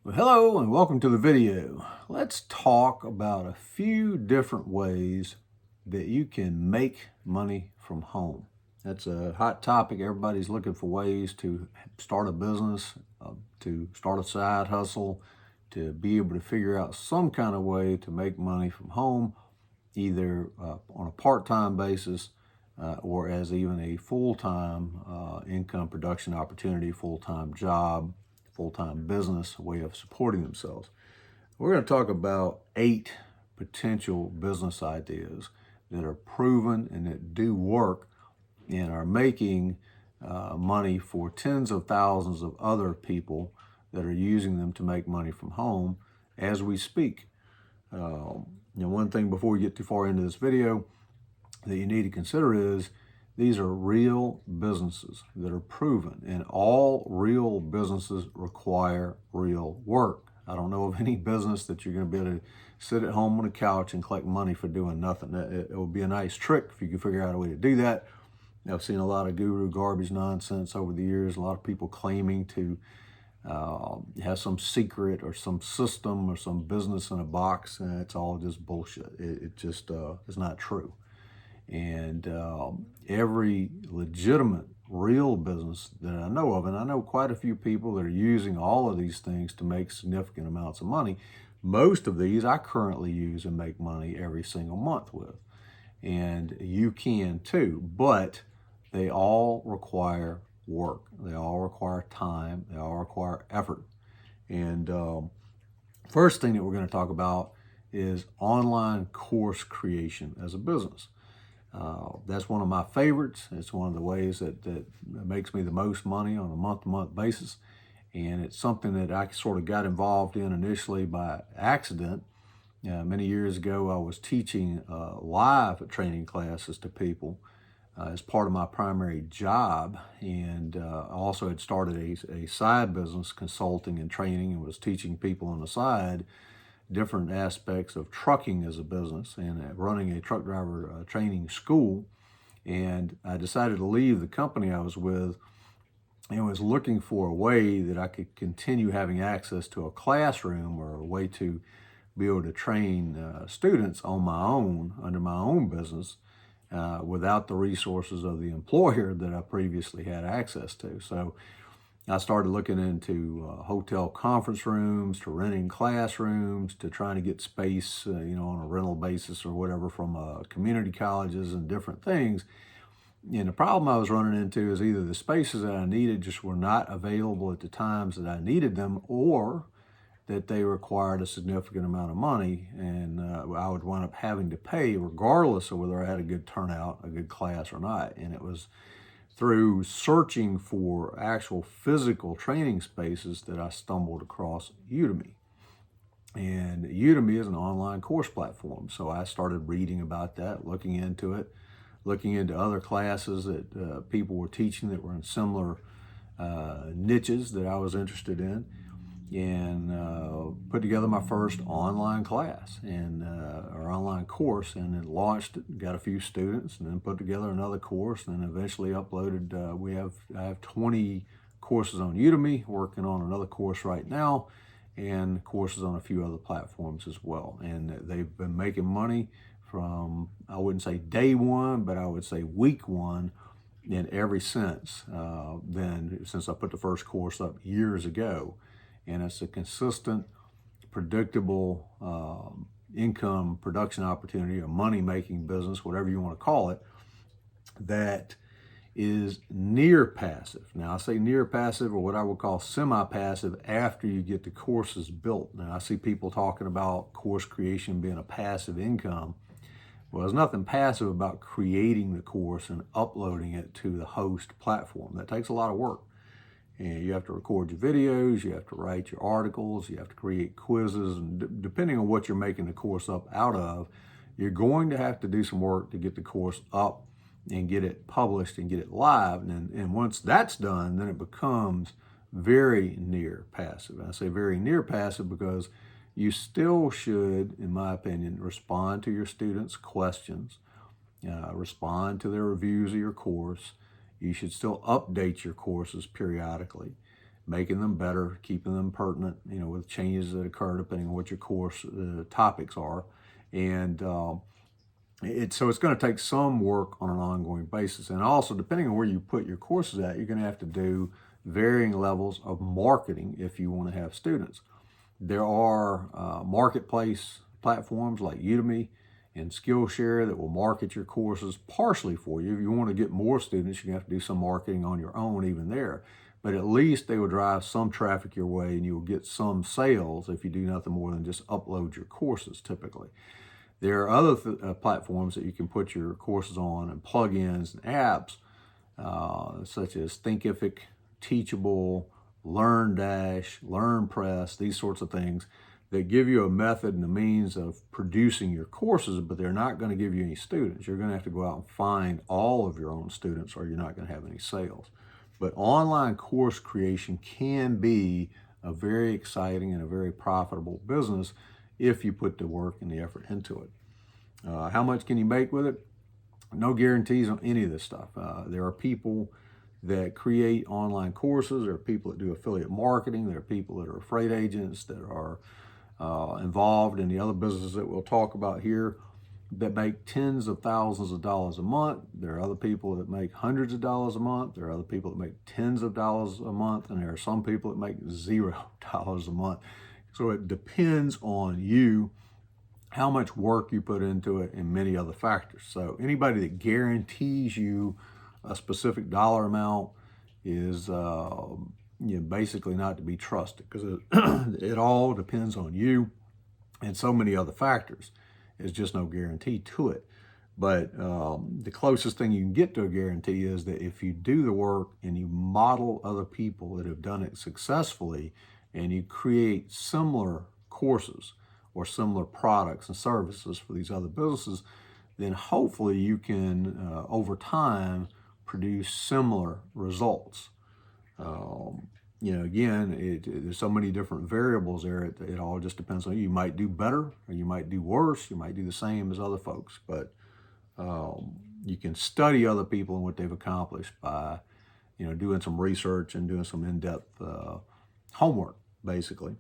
Well, hello and welcome to the video. Let's talk about a few different ways that you can make money from home. That's a hot topic. Everybody's looking for ways to start a business, to start a side hustle, to be able to figure out some kind of way to make money from home, either on a part-time basis or as even a full-time income production opportunity, full-time job, full-time business, a way of supporting themselves. We're going to talk about 8 potential business ideas that are proven and that do work and are making money for tens of thousands of other people that are using them to make money from home as we speak. One thing before we get too far into this video that you need to consider is these are real businesses that are proven, and all real businesses require real work. I don't know of any business that you're going to be able to sit at home on a couch and collect money for doing nothing. It would be a nice trick if you could figure out a way to do that. I've seen a lot of guru garbage nonsense over the years, a lot of people claiming to have some secret or some system or some business in a box, and it's all just bullshit. It just is not true. And every legitimate, real business that I know of, and I know quite a few people that are using all of these things to make significant amounts of money. Most of these I currently use and make money every single month with. And you can too, but they all require work. They all require time. They all require effort. And first thing that we're going to talk about is online course creation as a business. That's one of my favorites. It's one of the ways that makes me the most money on a month-to-month basis. And it's something that I sort of got involved in initially by accident. Many years ago, I was teaching live training classes to people as part of my primary job. And I also had started a side business, consulting and training, and was teaching people on the side different aspects of trucking as a business and running a truck driver training school. And I decided to leave the company I was with and was looking for a way that I could continue having access to a classroom or a way to be able to train students on my own, under my own business, without the resources of the employer that I previously had access to. So I started looking into hotel conference rooms, to renting classrooms, to trying to get space, on a rental basis or whatever from community colleges and different things. And the problem I was running into is either the spaces that I needed just were not available at the times that I needed them, or that they required a significant amount of money, and I would wind up having to pay regardless of whether I had a good turnout, a good class or not. And it was through searching for actual physical training spaces that I stumbled across Udemy. And Udemy is an online course platform. So I started reading about that, looking into it, looking into other classes that people were teaching that were in similar niches that I was interested in, and put together my first online class and or online course, and then launched it, got a few students, and then put together another course, and then eventually uploaded. I have 20 courses on Udemy, working on another course right now, and courses on a few other platforms as well. And they've been making money from, I wouldn't say day one, but I would say week one, and ever since then, since I put the first course up years ago. And it's a consistent, predictable income production opportunity, or money-making business, whatever you want to call it, that is near passive. Now, I say near passive, or what I would call semi-passive, after you get the courses built. Now, I see people talking about course creation being a passive income. Well, there's nothing passive about creating the course and uploading it to the host platform. That takes a lot of work. And you have to record your videos, you have to write your articles, you have to create quizzes, and depending on what you're making the course up out of, you're going to have to do some work to get the course up and get it published and get it live. And once that's done, then it becomes very near passive. And I say very near passive because you still should, in my opinion, respond to your students' questions, respond to their reviews of your course. You should still update your courses periodically, making them better, keeping them pertinent, with changes that occur depending on what your course topics are. And so it's going to take some work on an ongoing basis. And also, depending on where you put your courses at, you're going to have to do varying levels of marketing if you want to have students. There are marketplace platforms like Udemy and Skillshare that will market your courses partially for you. If you want to get more students, you're going to have to do some marketing on your own even there. But at least they will drive some traffic your way and you'll get some sales if you do nothing more than just upload your courses typically. There are other platforms that you can put your courses on and plugins and apps such as Thinkific, Teachable, LearnDash, LearnPress, these sorts of things that give you a method and a means of producing your courses, but they're not going to give you any students. You're going to have to go out and find all of your own students or you're not going to have any sales. But online course creation can be a very exciting and a very profitable business if you put the work and the effort into it. How much can you make with it? No guarantees on any of this stuff. There are people that create online courses. There are people that do affiliate marketing. There are people that are freight agents that are involved in the other businesses that we'll talk about here that make tens of thousands of dollars a month. There are other people that make hundreds of dollars a month. There are other people that make tens of dollars a month. And there are some people that make $0 a month. So it depends on you, how much work you put into it, and many other factors. So anybody that guarantees you a specific dollar amount is basically not to be trusted, because it all depends on you and so many other factors. There's just no guarantee to it. But the closest thing you can get to a guarantee is that if you do the work and you model other people that have done it successfully, and you create similar courses or similar products and services for these other businesses, then hopefully you can, over time, produce similar results. Again, there's so many different variables there. It all just depends on you. You might do better or you might do worse. You might do the same as other folks. But you can study other people and what they've accomplished by, doing some research and doing some in-depth homework, basically.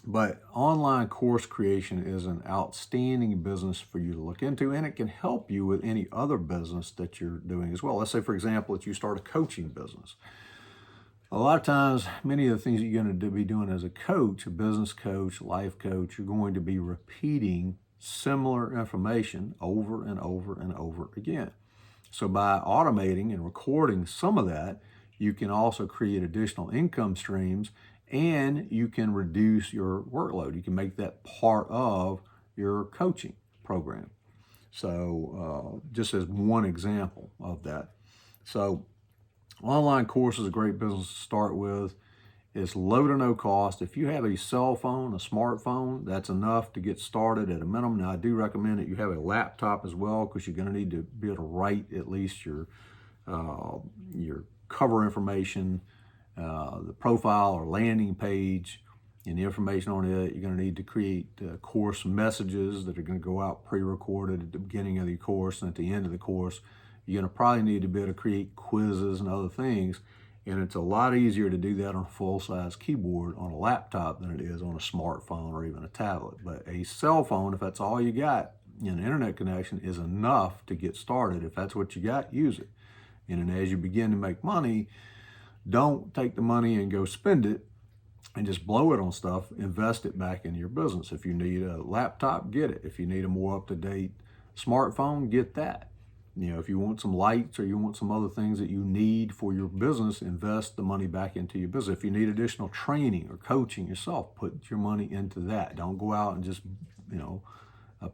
But online course creation is an outstanding business for you to look into, and it can help you with any other business that you're doing as well. Let's say, for example, that you start a coaching business. A lot of times, many of the things you're going to be doing as a coach, a business coach, life coach, you're going to be repeating similar information over and over and over again. So by automating and recording some of that, you can also create additional income streams, and you can reduce your workload. You can make that part of your coaching program. So just as one example of that. So online course is a great business to start with. It's low to no cost. If you have a cell phone, a smartphone, that's enough to get started at a minimum. Now, I do recommend that you have a laptop as well, because you're going to need to be able to write at least your cover information, the profile or landing page, and the information on it. You're going to need to create course messages that are going to go out pre-recorded at the beginning of the course and at the end of the course. You're going to probably need to be able to create quizzes and other things. And it's a lot easier to do that on a full-size keyboard on a laptop than it is on a smartphone or even a tablet. But a cell phone, if that's all you got, an internet connection is enough to get started. If that's what you got, use it. And then as you begin to make money, don't take the money and go spend it and just blow it on stuff. Invest it back in your business. If you need a laptop, get it. If you need a more up-to-date smartphone, get that. If you want some lights or you want some other things that you need for your business, invest the money back into your business. If you need additional training or coaching yourself, put your money into that. Don't go out and just,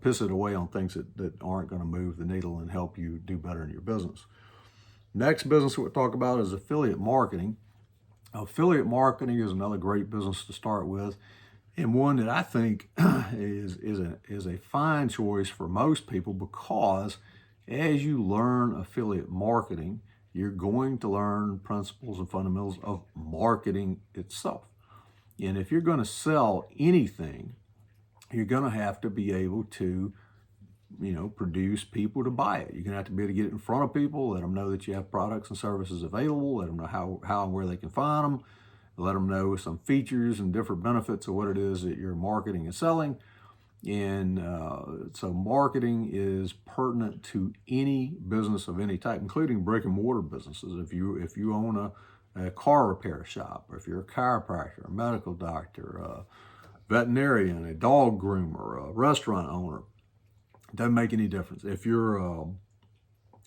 piss it away on things that aren't going to move the needle and help you do better in your business. Next business we'll talk about is affiliate marketing. Affiliate marketing is another great business to start with, and one that I think is a fine choice for most people, because as you learn affiliate marketing, you're going to learn principles and fundamentals of marketing itself. And if you're going to sell anything, you're going to have to be able to, produce people to buy it. You're going to have to be able to get it in front of people, let them know that you have products and services available, let them know how and where they can find them, let them know some features and different benefits of what it is that you're marketing and selling. And so marketing is pertinent to any business of any type, including brick and mortar businesses. If you own a car repair shop, or if you're a chiropractor, a medical doctor, a veterinarian, a dog groomer, a restaurant owner, it doesn't make any difference. If you're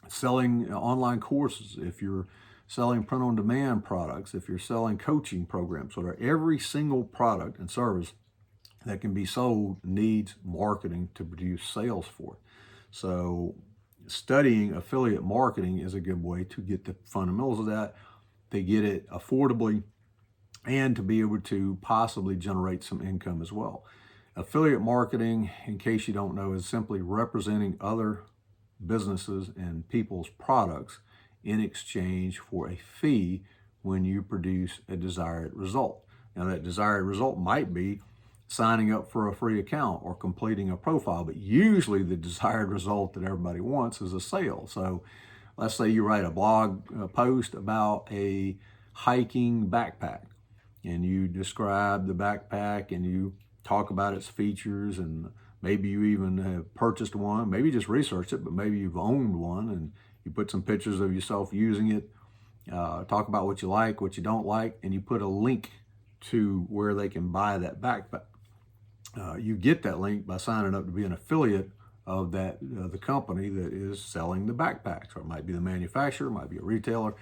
selling online courses, if you're selling print-on-demand products, if you're selling coaching programs, whatever, every single product and service that can be sold needs marketing to produce sales for it. So studying affiliate marketing is a good way to get the fundamentals of that, to get it affordably, and to be able to possibly generate some income as well. Affiliate marketing, in case you don't know, is simply representing other businesses and people's products in exchange for a fee when you produce a desired result. Now, that desired result might be signing up for a free account or completing a profile, but usually the desired result that everybody wants is a sale. So let's say you write a blog post about a hiking backpack, and you describe the backpack and you talk about its features, and maybe you even have purchased one, maybe just researched it, but maybe you've owned one, and you put some pictures of yourself using it, talk about what you like, what you don't like, and you put a link to where they can buy that backpack. You get that link by signing up to be an affiliate of that the company that is selling the backpacks, or it might be the manufacturer, it might be a retailer.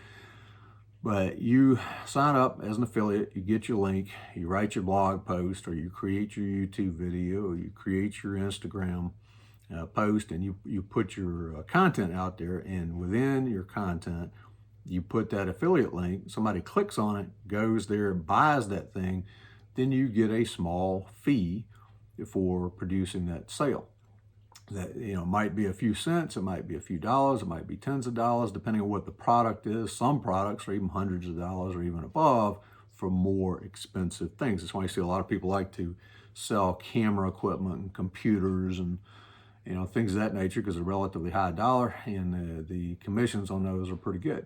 But you sign up as an affiliate, you get your link, you write your blog post, or you create your YouTube video, or you create your Instagram post, and you put your content out there, and within your content, you put that affiliate link, somebody clicks on it, goes there, buys that thing, then you get a small fee for producing that sale. That might be a few cents, it might be a few dollars, it might be tens of dollars, depending on what the product is. Some products are even hundreds of dollars or even above for more expensive things. That's why you see a lot of people like to sell camera equipment and computers and things of that nature, because they're relatively high dollar, and the commissions on those are pretty good.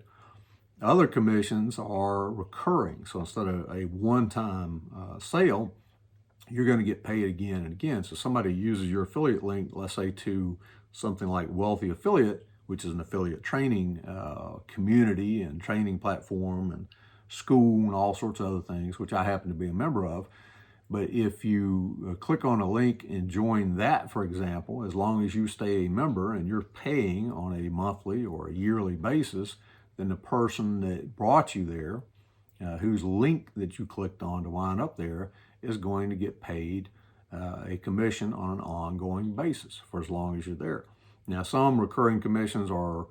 Other commissions are recurring. So instead of a one-time sale, you're going to get paid again and again. So somebody uses your affiliate link, let's say to something like Wealthy Affiliate, which is an affiliate training community and training platform and school and all sorts of other things, which I happen to be a member of. But if you click on a link and join that, for example, as long as you stay a member and you're paying on a monthly or a yearly basis, then the person that brought you there, whose link that you clicked on to wind up there, is going to get paid a commission on an ongoing basis for as long as you're there. Now, some recurring commissions are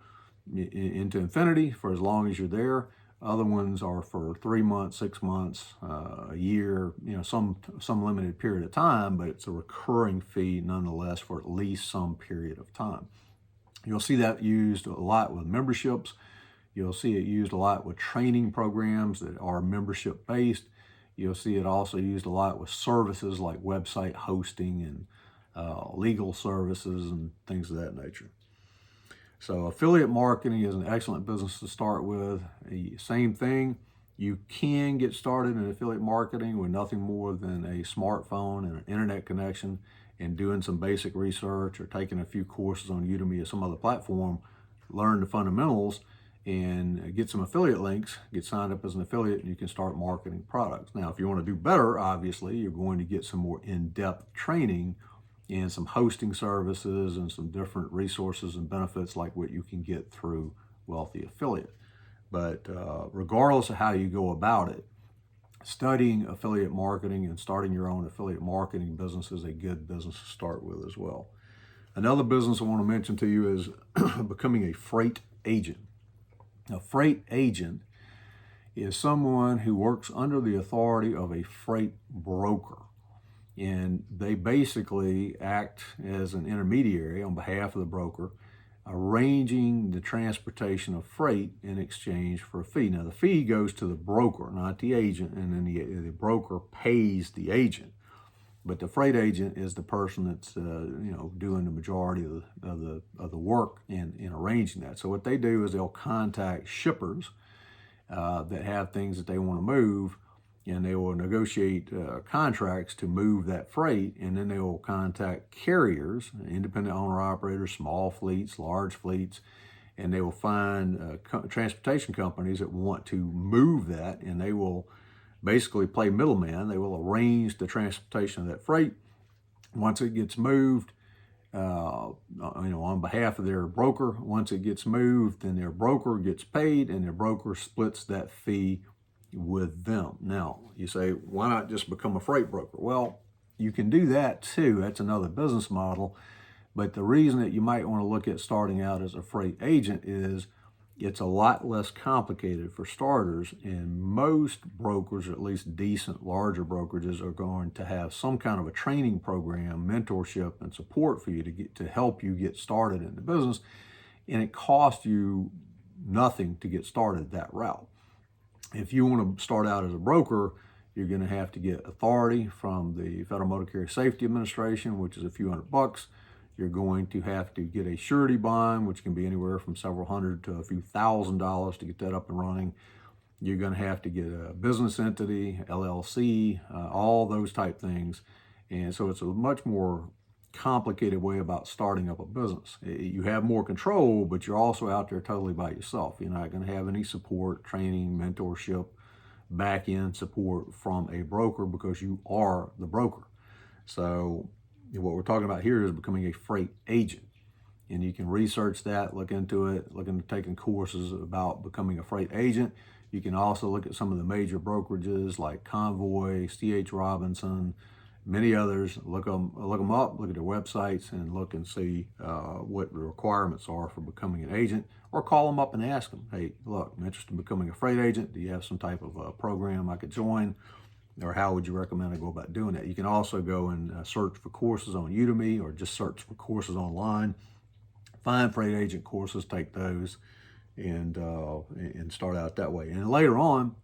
into infinity for as long as you're there. Other ones are for 3 months, 6 months, a year, some limited period of time, but it's a recurring fee nonetheless for at least some period of time. You'll see that used a lot with memberships. You'll see it used a lot with training programs that are membership based. You'll see it also used a lot with services like website hosting and legal services and things of that nature. So affiliate marketing is an excellent business to start with. Same thing, you can get started in affiliate marketing with nothing more than a smartphone and an internet connection and doing some basic research or taking a few courses on Udemy or some other platform, learn the fundamentals, and get some affiliate links, get signed up as an affiliate, and you can start marketing products. Now, if you want to do better, obviously, you're going to get some more in-depth training and some hosting services and some different resources and benefits like what you can get through Wealthy Affiliate. But regardless of how you go about it, studying affiliate marketing and starting your own affiliate marketing business is a good business to start with as well. Another business I want to mention to you is becoming a freight agent. A freight agent is someone who works under the authority of a freight broker. And they basically act as an intermediary on behalf of the broker, arranging the transportation of freight in exchange for a fee. Now, the fee goes to the broker, not the agent, and then the broker pays the agent. But the freight agent is the person that's doing the majority of the work in arranging that. So what they do is they'll contact shippers that have things that they want to move, and they will negotiate contracts to move that freight, and then they will contact carriers, independent owner operators, small fleets, large fleets, and they will find transportation companies that want to move that, and they will basically play middleman. They will arrange the transportation of that freight. Once it gets moved, on behalf of their broker, once it gets moved, then their broker gets paid, and their broker splits that fee with them. Now, you say, why not just become a freight broker? Well, you can do that too. That's another business model. But the reason that you might want to look at starting out as a freight agent is it's a lot less complicated for starters, and most brokers, or at least decent larger brokerages, are going to have some kind of a training program, mentorship, and support for you to help you get started in the business, and it costs you nothing to get started that route. If you want to start out as a broker, you're going to have to get authority from the Federal Motor Carrier Safety Administration, which is a few $100. You're going to have to get a surety bond, which can be anywhere from several hundred to a few $1,000s to get that up and running. You're going to have to get a business entity, LLC, all those type things. And so it's a much more complicated way about starting up a business. You have more control, but you're also out there totally by yourself. You're not going to have any support, training, mentorship, back-end support from a broker because you are the broker. So what we're talking about here is becoming a freight agent. And you can research that, look into it, look into taking courses about becoming a freight agent. You can also look at some of the major brokerages like Convoy, C.H. Robinson, many others. Look them up, look at their websites, and look and see what the requirements are for becoming an agent, or call them up and ask them, hey, look, I'm interested in becoming a freight agent. Do you have some type of program I could join? Or how would you recommend I go about doing that? You can also go and search for courses on Udemy, or just search for courses online. Find freight agent courses, take those, and start out that way. And later on,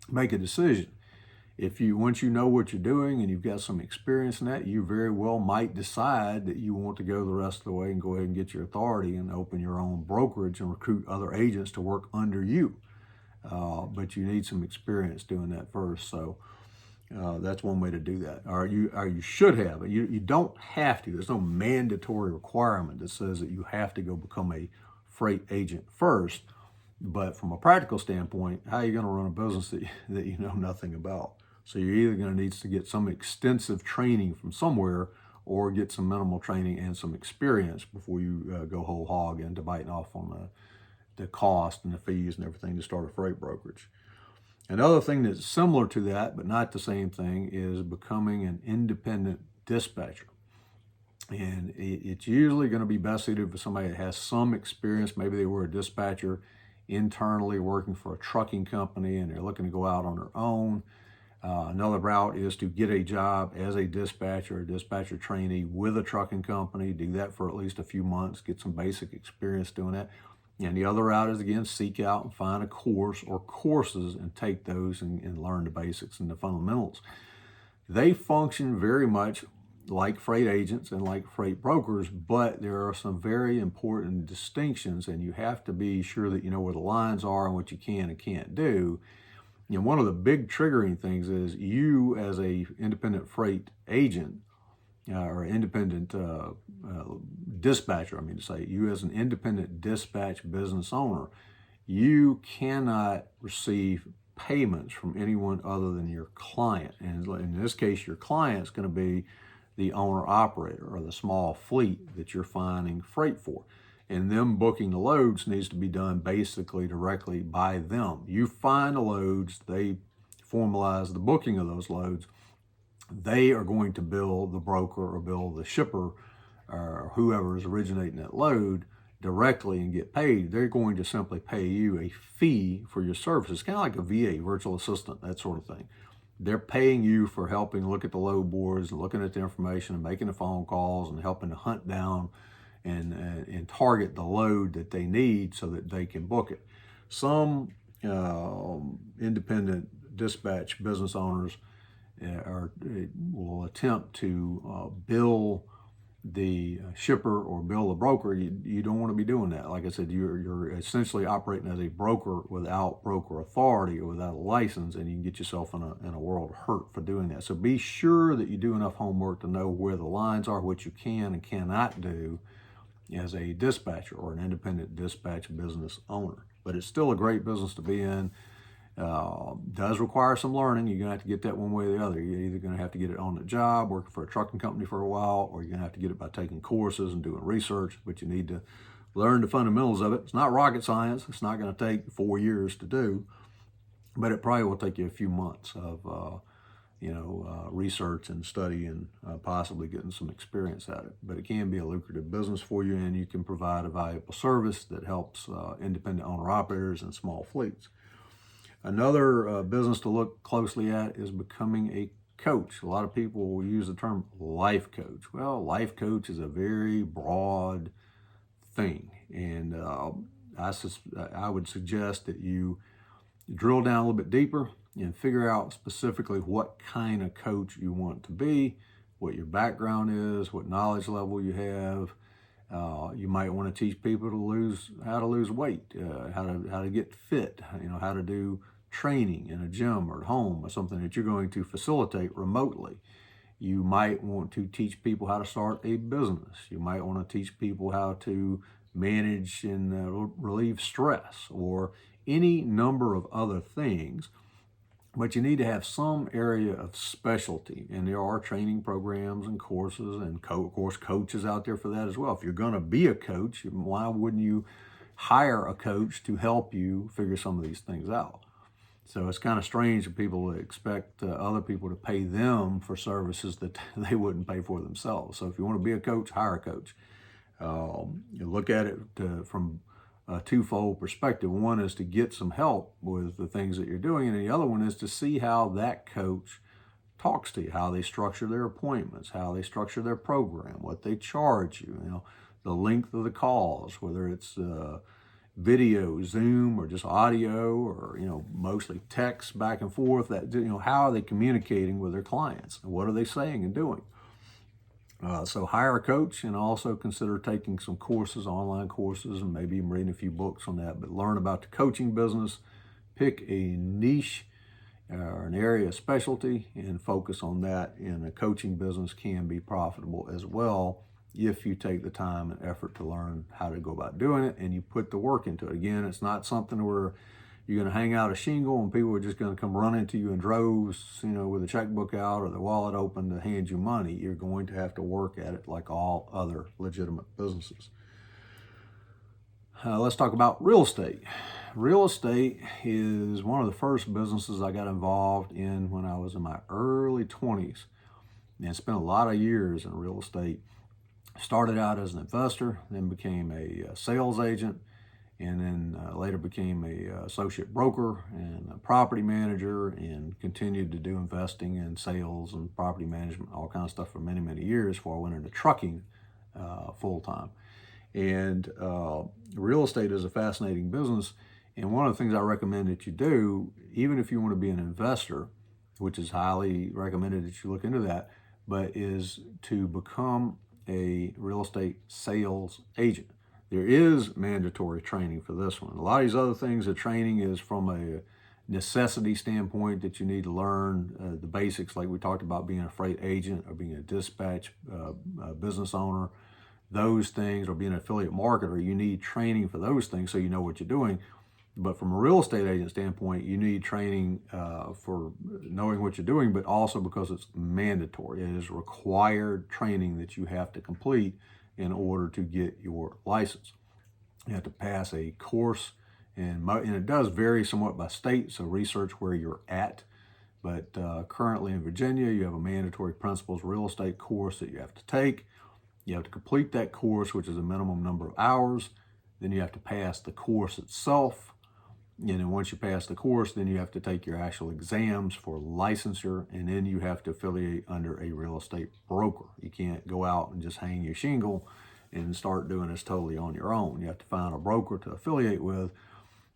make a decision. Once you know what you're doing and you've got some experience in that, you very well might decide that you want to go the rest of the way and go ahead and get your authority and open your own brokerage and recruit other agents to work under you. But you need some experience doing that first. So that's one way to do that. Or you should have. You don't have to. There's no mandatory requirement that says that you have to go become a freight agent first. But from a practical standpoint, how are you going to run a business that you know nothing about? So you're either going to need to get some extensive training from somewhere, or get some minimal training and some experience before you go whole hog into biting off on the cost and the fees and everything to start a freight brokerage. Another thing that's similar to that, but not the same thing, is becoming an independent dispatcher. And it's usually going to be best suited for somebody that has some experience. Maybe they were a dispatcher internally working for a trucking company and they're looking to go out on their own. Another route is to get a job as a dispatcher trainee with a trucking company. Do that for at least a few months, get some basic experience doing that. And the other route is, again, seek out and find a course or courses and take those and learn the basics and the fundamentals. They function very much like freight agents and like freight brokers, but there are some very important distinctions, and you have to be sure that you know where the lines are and what you can and can't do. You know, one of the big triggering things is you as a independent freight agent or independent dispatcher, you as an independent dispatch business owner, you cannot receive payments from anyone other than your client. And in this case, your client is going to be the owner operator or the small fleet that you're finding freight for. And them booking the loads needs to be done basically directly by them. You find the loads, they formalize the booking of those loads. They are going to bill the broker or bill the shipper or whoever is originating that load directly and get paid. They're going to simply pay you a fee for your services, kind of like a VA, virtual assistant, that sort of thing. They're paying you for helping look at the load boards and looking at the information and making the phone calls and helping to hunt down and target the load that they need so that they can book it. Some independent dispatch business owners will attempt to bill the shipper or bill the broker, you don't want to be doing that. Like I said, you're essentially operating as a broker without broker authority or without a license, and you can get yourself in a world of hurt for doing that. So be sure that you do enough homework to know where the lines are, what you can and cannot do as a dispatcher or an independent dispatch business owner. But it's still a great business to be in. Does require some learning. You're going to have to get that one way or the other. You're either going to have to get it on the job, working for a trucking company for a while, or you're going to have to get it by taking courses and doing research, but you need to learn the fundamentals of it. It's not rocket science. It's not going to take 4 years to do, but it probably will take you a few months of research and study and possibly getting some experience at it. But it can be a lucrative business for you, and you can provide a valuable service that helps independent owner-operators and small fleets. Another business to look closely at is becoming a coach. A lot of people will use the term life coach. Well, life coach is a very broad thing, and I would suggest that you drill down a little bit deeper and figure out specifically what kind of coach you want to be, what your background is, what knowledge level you have. You might want to teach people how to lose weight, how to get fit, how to do training in a gym or at home or something that you're going to facilitate remotely. You might want to teach people how to start a business. You might want to teach people how to manage and relieve stress or any number of other things. But you need to have some area of specialty, and there are training programs and courses and of course coaches out there for that as well. If you're going to be a coach, why wouldn't you hire a coach to help you figure some of these things out? So it's kind of strange that people expect other people to pay them for services that they wouldn't pay for themselves. So if you want to be a coach, hire a coach. You look at it from a twofold perspective. One is to get some help with the things that you're doing, and the other one is to see how that coach talks to you, how they structure their appointments, how they structure their program, what they charge you, the length of the calls, whether it's video, Zoom, or just audio, or mostly text back and forth. That how are they communicating with their clients, and what are they saying and doing? So hire a coach, and also consider taking some courses, online courses, and maybe even reading a few books on that. But learn about the coaching business, pick a niche or an area of specialty, and focus on that. And a coaching business can be profitable as well if you take the time and effort to learn how to go about doing it and you put the work into it. Again, it's not something where you're going to hang out a shingle and people are just going to come running to you in droves, with a checkbook out or the wallet open to hand you money. You're going to have to work at it like all other legitimate businesses. Let's talk about real estate. Real estate is one of the first businesses I got involved in when I was in my early 20s, and spent a lot of years in real estate. Started out as an investor, then became a sales agent, and then later became a associate broker and a property manager, and continued to do investing and sales and property management, all kinds of stuff for many, many years before I went into trucking full time. And real estate is a fascinating business, and one of the things I recommend that you do, even if you want to be an investor, which is highly recommended that you look into that, but is to become a real estate sales agent. There is mandatory training for this one. A lot of these other things, the training is from a necessity standpoint that you need to learn the basics, like we talked about being a freight agent or being a dispatch business owner, those things, or being an affiliate marketer. You need training for those things so you know what you're doing. But from a real estate agent standpoint, you need training for knowing what you're doing, but also because it's mandatory. It is required training that you have to complete in order to get your license. You have to pass a course, and it does vary somewhat by state, so research where you're at. But currently in Virginia, you have a mandatory principles real estate course that you have to take. You have to complete that course, which is a minimum number of hours. Then you have to pass the course itself. And then once you pass the course, then you have to take your actual exams for licensure, and then you have to affiliate under a real estate broker. You can't go out and just hang your shingle and start doing this totally on your own. You have to find a broker to affiliate with,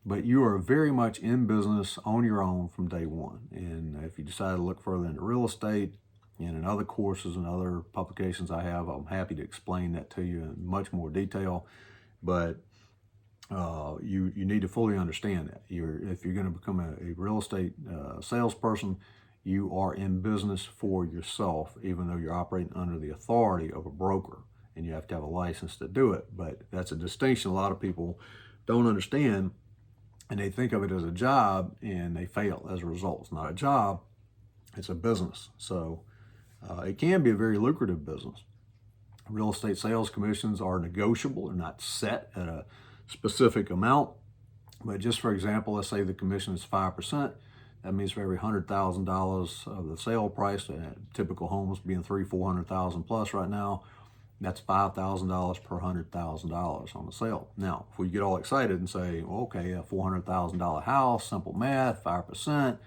but you are very much in business on your own from day one. And if you decide to look further into real estate, And in other courses and other publications I have, I'm happy to explain that to you in much more detail. But you need to fully understand that. If you're going to become a real estate salesperson, you are in business for yourself, even though you're operating under the authority of a broker, and you have to have a license to do it. But that's a distinction a lot of people don't understand, and they think of it as a job, and they fail as a result. It's not a job, it's a business. So it can be a very lucrative business. Real estate sales commissions are negotiable. They're not set at a specific amount. But just for example, let's say the commission is 5%. That means for every $100,000 of the sale price, typical homes being $300,000-$400,000 plus right now, that's $5,000 per $100,000 on the sale. Now, if we get all excited and say, well, okay, a $400,000 house, simple math, 5%,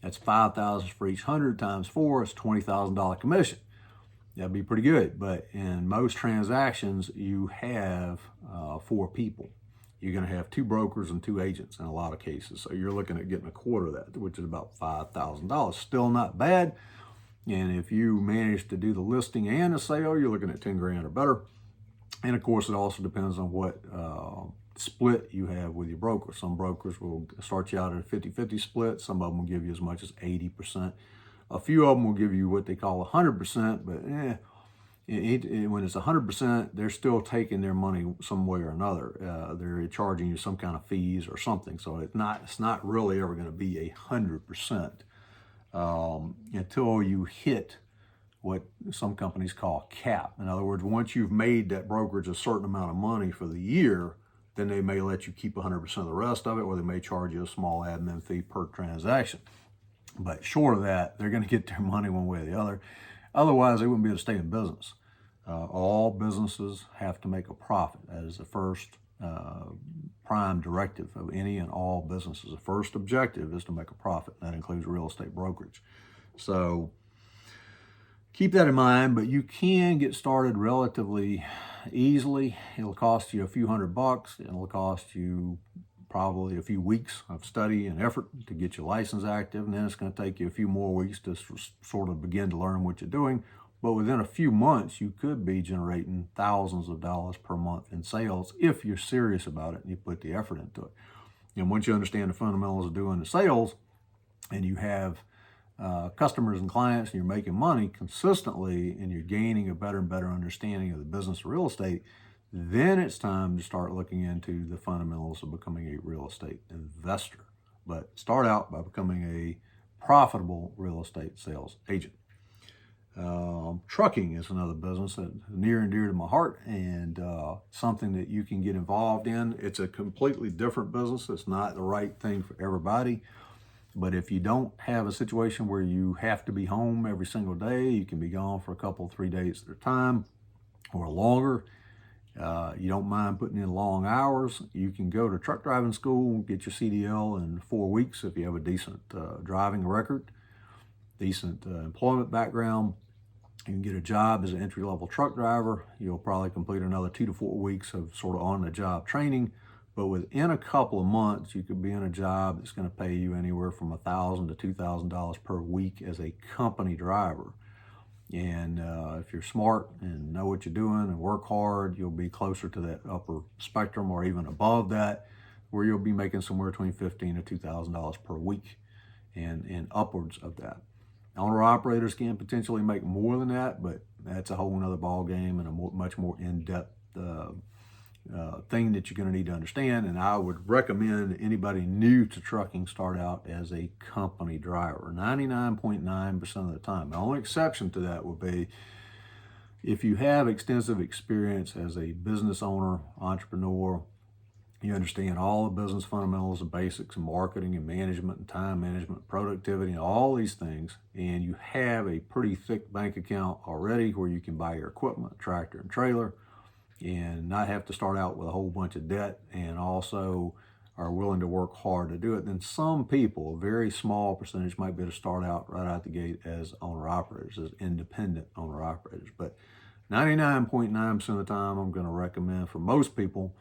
that's $5,000 for each 100 times 4, it's $20,000 commission. That'd be pretty good. But in most transactions, you have 4 people. You're going to have 2 brokers and 2 agents in a lot of cases. So you're looking at getting a quarter of that, which is about $5,000. Still not bad. And if you manage to do the listing and the sale, you're looking at 10 grand or better. And of course, it also depends on what split you have with your broker. Some brokers will start you out at a 50-50 split. Some of them will give you as much as 80%. A few of them will give you what they call 100%, but when it's 100%, they're still taking their money some way or another. They're charging you some kind of fees or something. So it's not really ever going to be 100% until you hit what some companies call cap. In other words, once you've made that brokerage a certain amount of money for the year, then they may let you keep 100% of the rest of it, or they may charge you a small admin fee per transaction. But short of that, they're going to get their money one way or the other. Otherwise, they wouldn't be able to stay in business. All businesses have to make a profit. That is the first prime directive of any and all businesses. The first objective is to make a profit. That includes real estate brokerage. So keep that in mind, but you can get started relatively easily. It'll cost you a few $100. It'll cost you probably a few weeks of study and effort to get your license active, and then it's going to take you a few more weeks to sort of begin to learn what you're doing. But within a few months, you could be generating thousands of dollars per month in sales if you're serious about it and you put the effort into it. And once you understand the fundamentals of doing the sales, and you have customers and clients, and you're making money consistently, and you're gaining a better and better understanding of the business of real estate, then it's time to start looking into the fundamentals of becoming a real estate investor. But start out by becoming a profitable real estate sales agent. Trucking is another business that's near and dear to my heart, and something that you can get involved in. It's a completely different business. It's not the right thing for everybody. But if you don't have a situation where you have to be home every single day, you can be gone for a couple, 3 days at a time or longer. You don't mind putting in long hours, you can go to truck driving school, get your CDL in 4 weeks if you have a decent driving record, decent employment background. You can get a job as an entry-level truck driver. You'll probably complete another 2 to 4 weeks of sort of on-the-job training. But within a couple of months, you could be in a job that's going to pay you anywhere from $1,000 to $2,000 per week as a company driver. And if you're smart and know what you're doing and work hard, you'll be closer to that upper spectrum or even above that, where you'll be making somewhere between $1,500 to $2,000 per week and upwards of that. Owner-operators can potentially make more than that, but that's a whole nother ball game and a much more in-depth thing that you're going to need to understand. And I would recommend anybody new to trucking start out as a company driver 99.9% of the time. The only exception to that would be if you have extensive experience as a business owner, entrepreneur, you understand all the business fundamentals and basics and marketing and management and time management, productivity, and all these things, and you have a pretty thick bank account already where you can buy your equipment, tractor and trailer, and not have to start out with a whole bunch of debt, and also are willing to work hard to do it, then some people, a very small percentage, might be able to start out right out the gate as owner-operators, as independent owner-operators. But 99.9% of the time, I'm going to recommend for most people,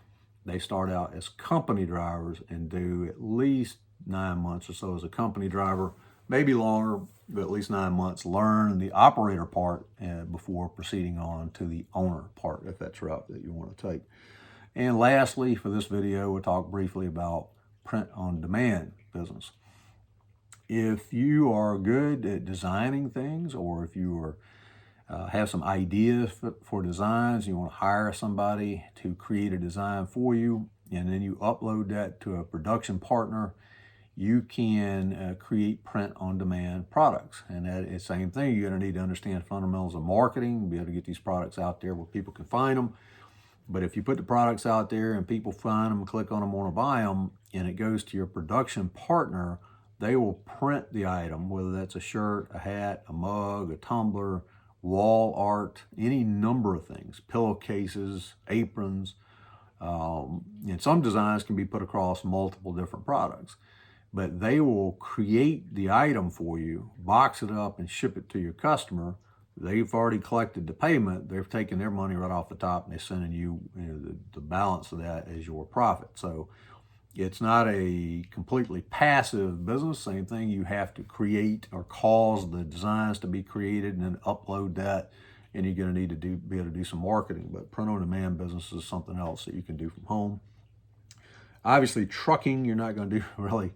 they start out as company drivers and do at least 9 months or so as a company driver maybe longer, but at least 9 months, learn the operator part before proceeding on to the owner part, if that's the route that you want to take. And lastly, for this video, we'll talk briefly about print-on-demand business. If you are good at designing things, or if you are have some ideas for designs, you want to hire somebody to create a design for you, and then you upload that to a production partner, you can create print-on-demand products. And that is the same thing. You're going to need to understand fundamentals of marketing, be able to get these products out there where people can find them. But if you put the products out there and people find them, click on them, want to buy them, and it goes to your production partner, they will print the item, whether that's a shirt, a hat, a mug, a tumbler, wall art, any number of things, pillowcases, aprons, and some designs can be put across multiple different products. But they will create the item for you, box it up, and ship it to your customer. They've already collected the payment. They've taken their money right off the top, and they're sending you, the balance of that as your profit. So it's not a completely passive business. Same thing, you have to create or cause the designs to be created and then upload that, and you're going to need to be able to do some marketing. But print-on-demand business is something else that you can do from home. Obviously, trucking, you're not going to do really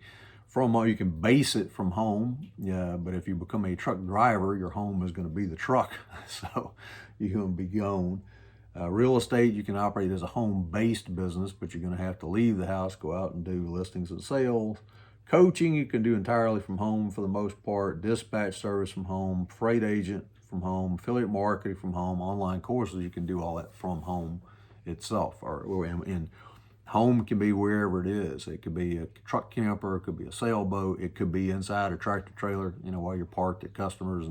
from home. You can base it from home, yeah, but if you become a truck driver, your home is going to be the truck, so you're going to be gone. Real estate, you can operate as a home-based business, but you're going to have to leave the house, go out and do listings and sales. Coaching, you can do entirely from home for the most part. Dispatch service from home, freight agent from home, affiliate marketing from home, online courses, you can do all that from home itself. And home can be wherever it is. It could be a truck camper, it could be a sailboat, it could be inside a tractor trailer, while you're parked at customers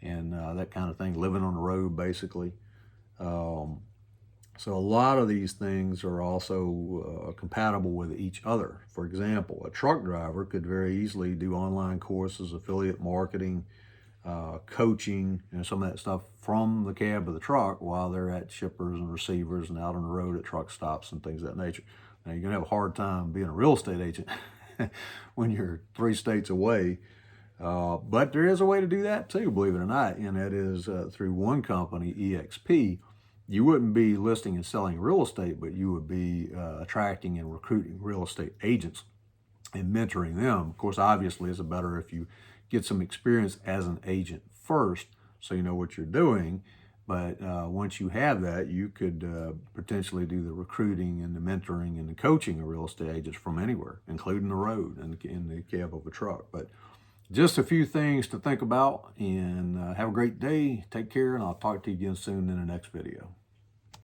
and that kind of thing, living on the road basically. So a lot of these things are also compatible with each other. For example, a truck driver could very easily do online courses, affiliate marketing, coaching, some of that stuff from the cab of the truck while they're at shippers and receivers and out on the road at truck stops and things of that nature. Now, you're going to have a hard time being a real estate agent when you're 3 states away. But there is a way to do that too, believe it or not, and that is through one company, EXP. You wouldn't be listing and selling real estate, but you would be attracting and recruiting real estate agents and mentoring them. Of course, obviously, it's better if you get some experience as an agent first, so you know what you're doing. But once you have that, you could potentially do the recruiting and the mentoring and the coaching of real estate agents from anywhere, including the road and in the cab of a truck. But just a few things to think about, and have a great day. Take care, and I'll talk to you again soon in the next video.